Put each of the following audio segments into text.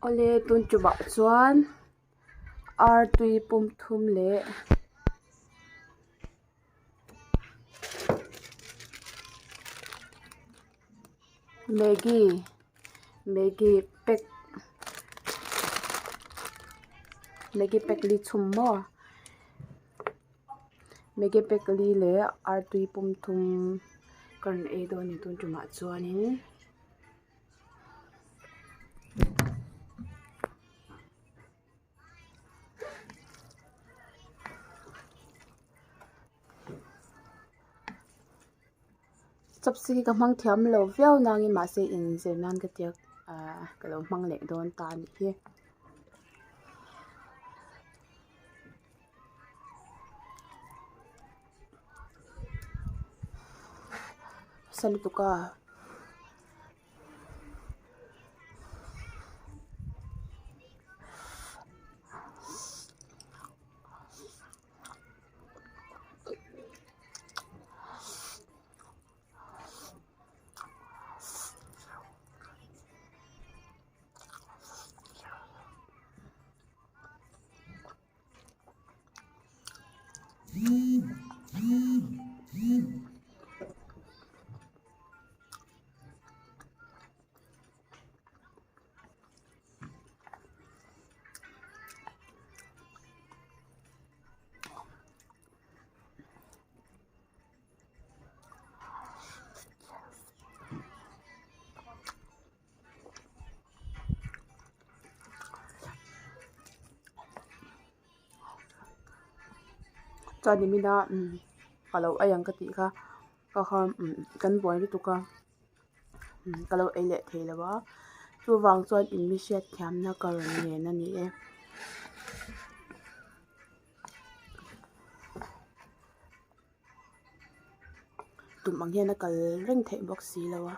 ole tun chuba chuan tui pum thum le Maggi pack li chum mo Maggi pack li le tui pum thum kan e do ni tun chuma chuanin chapsi ka mang thiam lo viau nangin ma se in ze nan ka tia ka lo mang le don ta ni hi salutuka chani mina kalau ayang ka ti kha ka kham kan boy ri tu ka kalau ai le theilawa chu wang chuan in mi hriat thiam na ka ron nen ani e tum ang hian a kal reng thei bok si lawa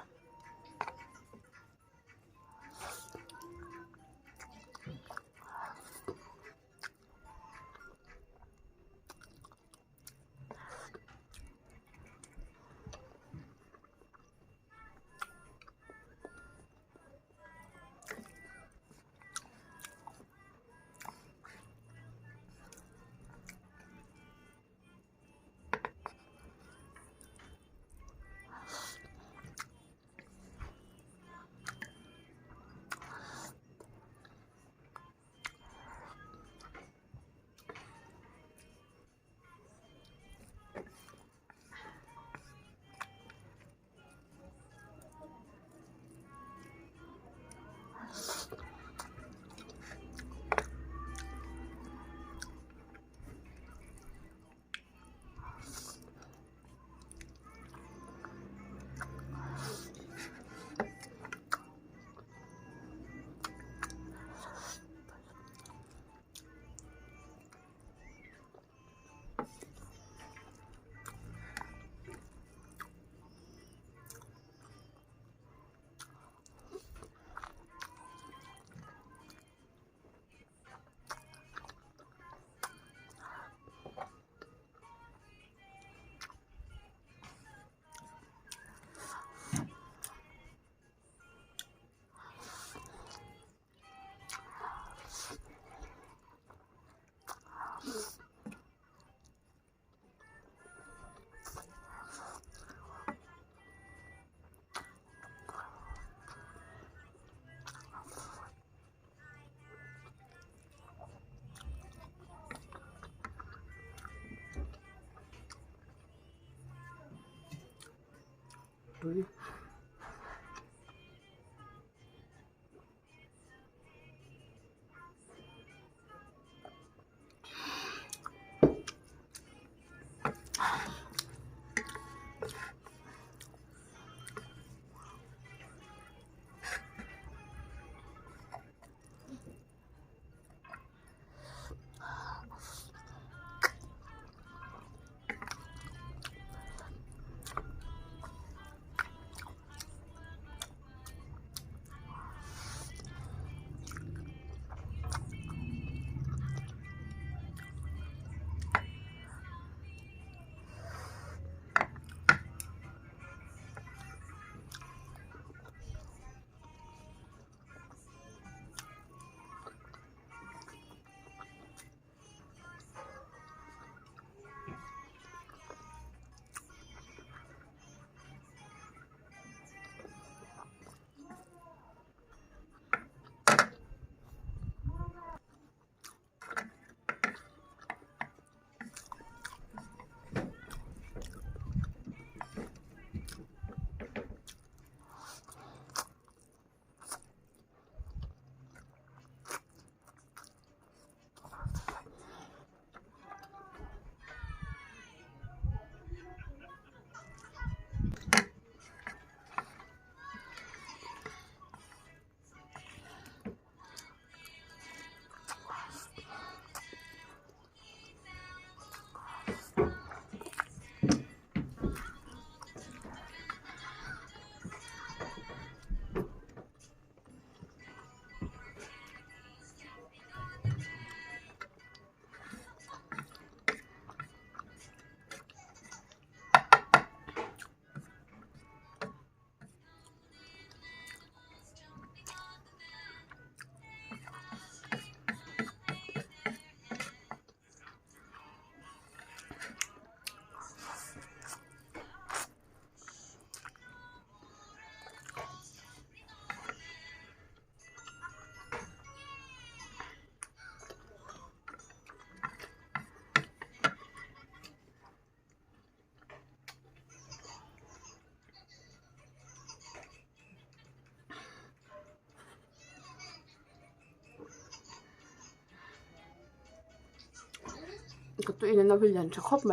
ก็ตัวเองนะพี่ยันจะครบไหม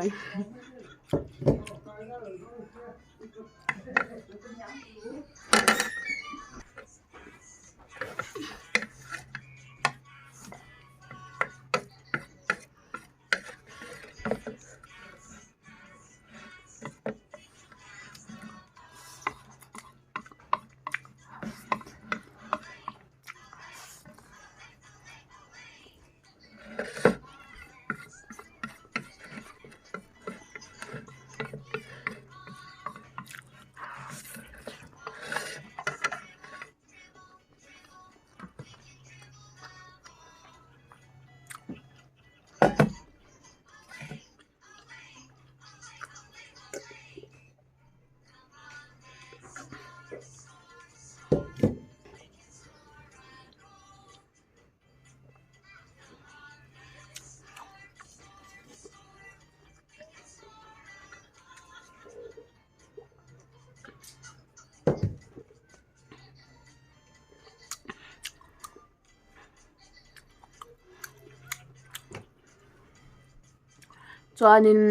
chuanin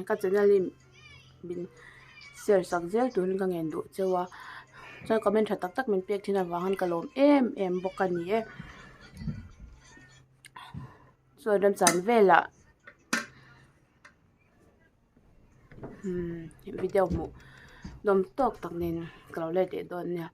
ka channel bin share sak zel tur ka ngen du chewa chuan comment tha tak tak min pek thina wangan kalom em bawk ani e chuan ram chan vela video mu dom tok tak nen kalo le de don nia